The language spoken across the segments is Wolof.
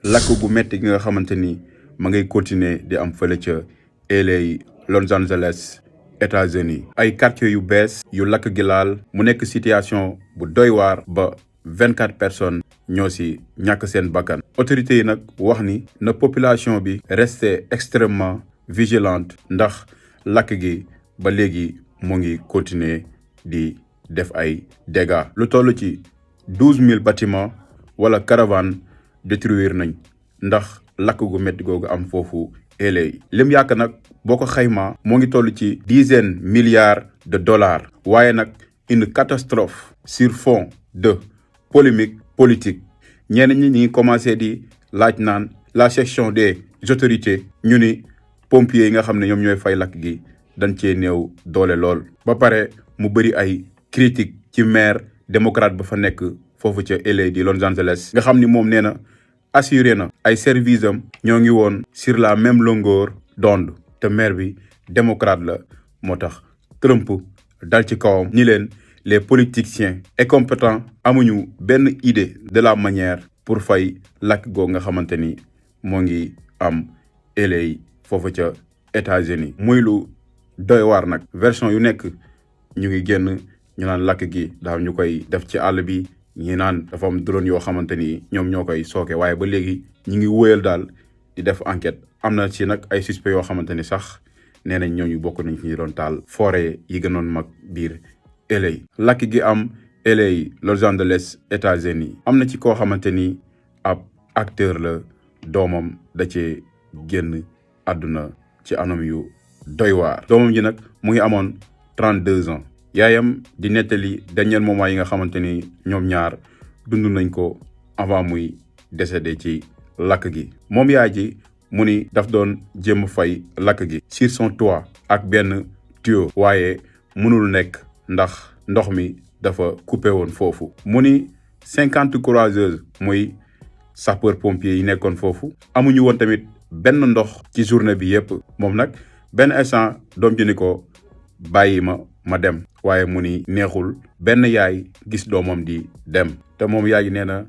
lakk gu metti gi nga xamante ni ma ngay continuer di am fële ca LA Los Angeles États-Unis ay quartier yu bees yu lakk gi laal mu nekk situation bu doy waar ba 24 personnes ñoo si ñàkk seen bakkan autorités yi nag wax ni na population bi rester extrêmement vigilante ndax lakk gi ba léegi mu ngi continuer di def ay dégâts lu toll ci 12 000 bâtiments wala caravane détruire nañ ndax lakk gu métti googu am foofu LA lim yàq nag boo ko xaymaa moo ngi toll ci dizaines milliards de dollars waaye nag une catastrophe sur fond de polémique politique ñenn ñi ngi commencé di laaj naan la section des autorités ñu ni pompiers yi nga xam ne ñoom ñooy fay lakk gi dañ cee néew doole lool. ba pare mu bëri ay critique ci maire démocrate ba fa nekk foofu ca LA di Los Angeles nga xam ni moom nee na assuré na ay services am ñoo ngi woon sur la même longueur d'onde te maire bi démocrate la moo tax Trump dal ci kawam ni leen les politiciens incompétents amuñu benn idée de la manière pour fay lakk googu nga xamante ni moo ngi am LA foofu ca États-Unis muy lu doy waar nag version yu nekk ñu ngi génn ñu naan lakk gi daaw ñu koy def ci àll bi ñi naan dafa am drone yoo xamante ni ñoom ñoo koy sooke waaye ba léegi ñu ngi wóyal daal di def enquête am na ci nag ay suspects yoo xamante ni sax nee nañ ñooñu bokk nañ ci ñi doon taal forêt yi gënoon mag biir LA lakk gi am LA Los Angeles États-Unis am na ci koo xamante ni ab acteur la doomam da cee génn àdduna ci anam yu doy waar doomam ji nag mu ngi amoon 32 ans yaayam di nettali dernier moment yi nga xamante ni ñoom ñaar dund nañ ko avant muy décédé ci lakk gi moom yaay ji mu ni daf doon jéem fay lakk gi sur son toit ak benn tuyau waaye mënul nekk ndax ndox mi dafa coupé woon foofu mu ni 50 courageuses muy sapeur pompier yi nekkoon foofu amuñu woon tamit benn ndox ci journée bi yépp moom nag benn instant doom ji ni ko bàyyi ma dem waaye mu ni neexul benn yaay gis doomam di dem te moom yaay ji nee na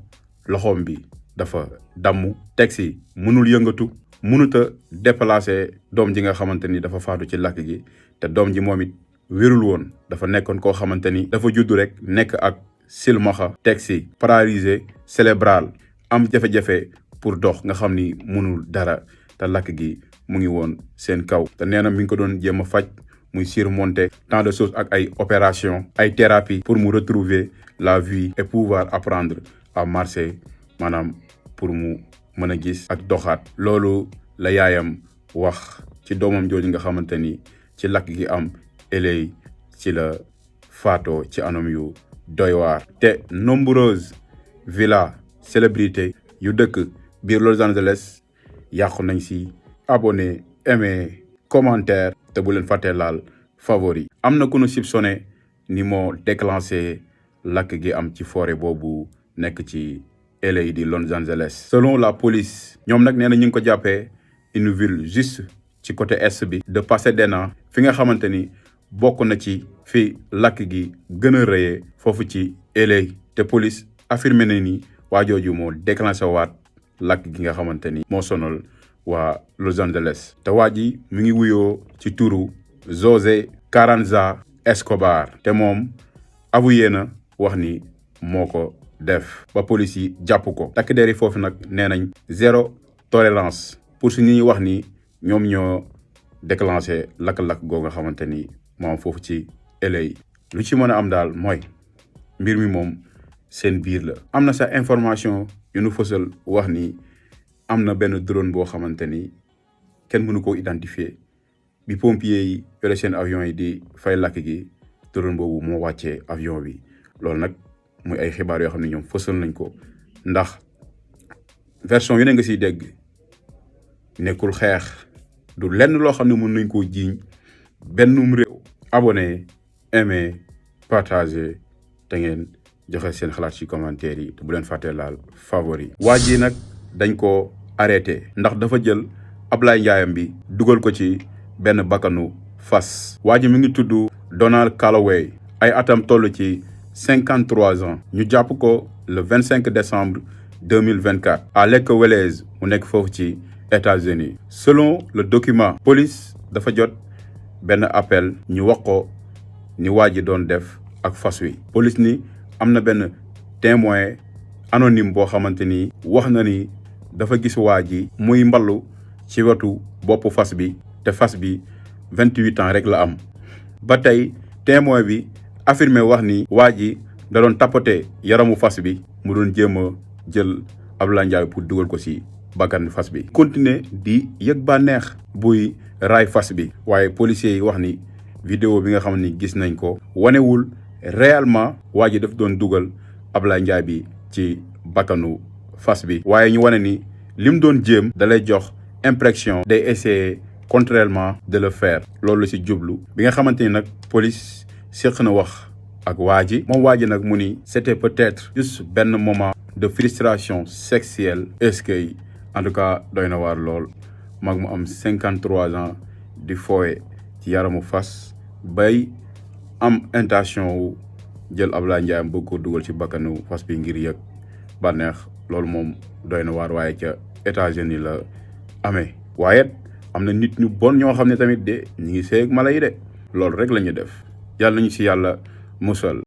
loxoom bi dafa damm teg si mënul yëngatu mënut a déplacer doom ji nga xamante ni dafa faatu ci lakk gi te doom ji moom it wérul woon dafa nekkoon koo xamante ni dafa juddu rek nekk ak silmaxa teg si paralysé cérébral am jafe-jafe pour dox nga xam ni mënul dara te lakk gi mu ngi woon seen kaw te nee na mi ngi ko doon jéem a faj muy surmonter tant de choses ak ay opération ay thérapie pour mu retrouver la vie et pouvoir apprendre à marcher maanaam pour mu mën a gis ak doxaat loolu la yaayam wax ci doomam jooju nga xamante ni ci lakk gi am LA ci la faatoo ci anam yu doy waar te nombreuses villas célébrités yu dëkk biir Los Angeles yàqu nañ si abonné aimé commentaire te bu leen fàttee laal favori am na ku nu soupçonné ni moo déclenché lakk gi am ci forêt boobu nekk ci LA di Los Angeles selon la police ñoom nag nee na ñu ngi ko jàppee une ville juste ci côté est bi de Pasadena fi nga xamante ni bokk na ci fi lakk gi gën a rëyee foofu ci LA te police affirmé na ni waa jooju moo déclenché waat lakk gi nga xamante ni moo sonal waa Los Angeles te waa ji mu ngi wuyoo ci turu José Carranza Escobar te moom avoué na wax ni moo ko def ba police yi jàpp ko takk der yi foofu nag nee nañ zéro tolérance pour su ñuy wax ni ñoom ñoo déclenché lakk-lakk goo nga xamante ni moom foofu ci LA lu ci mën a am daal mooy mbir mi moom seen biir la am na sa information yu nu fësal wax ni am na benn drone boo xamante ni kenn mënu koo identifier bi pompier yi yore seen avion yi di fay lakk gi drone boobu moo wàccee avion bi loolu nag muy ay xibaar yoo xam ne ñoom fësal nañ ko ndax version yu ne nga siy dégg nekkul xeex du lenn loo xam ne mën nañ koo jiiñ bennum réew abonné aimé partagé te ngeen joxe seen xalaat ci commentaire yi te bu leen fàttee laal favori waa ji nag dañ ko arrêté ndax dafa jël Ablaye Njaayam bi dugal ko ci benn bakkanu fas waa ji mi ngi tudd Donald Calloway ay atam toll ci 53 ans ñu jàpp ko le 25 décembre 2024 à Lake Wales mu nekk foofu ci États-Unis. Selon le document police dafa jot benn appel ñu wax ko ni waa ji doon def ak fas wi. Police ni am na benn témoin anonyme boo xamante ni wax na ni dafa gis waa ji muy mballu ci wetu boppu fas bi te fas bi 28 ans rek la am. ba tey témoin bi affirmé wax ni waa ji da doon tapoter yaramu fas bi mu doon jéem a jël Abdoulaye Ndiaye pour dugal ko ci bakkan fas bi. continuer di yëg bànneex buy raay fas bi. waaye policiers yi wax ni vidéo bi nga xam ni gis nañ ko wanewul réellement waa ji daf doon dugal Abdoulaye Ndiaye bi ci bakkanu fas bi. waaye ñu wane ni lim doon jéem da lay jox impression day essayer contrairement de le faire. loolu ci jublu bi nga xamante ni nag police séq na wax ak waa ji moom waa ji nag mu ni c'était peut-être juste benn moment de frustration sexuelle. est-ce que en tout cas doy na waar lool mag mu am 53 ans di fooye ci yaramu fas bay am intention wu jël Abdoulaye Ndiaye bëgg ko dugal ci bakkanu fas bi ngir yëg bànneex. loolu moom doy na waar waaye ca États-Unis la amee. waaye am na nit ñu bon ñoo xam ne tamit de ñu ngi seeg mala yi de loolu rek la ñu def. yàlla nañu ci yàlla musal.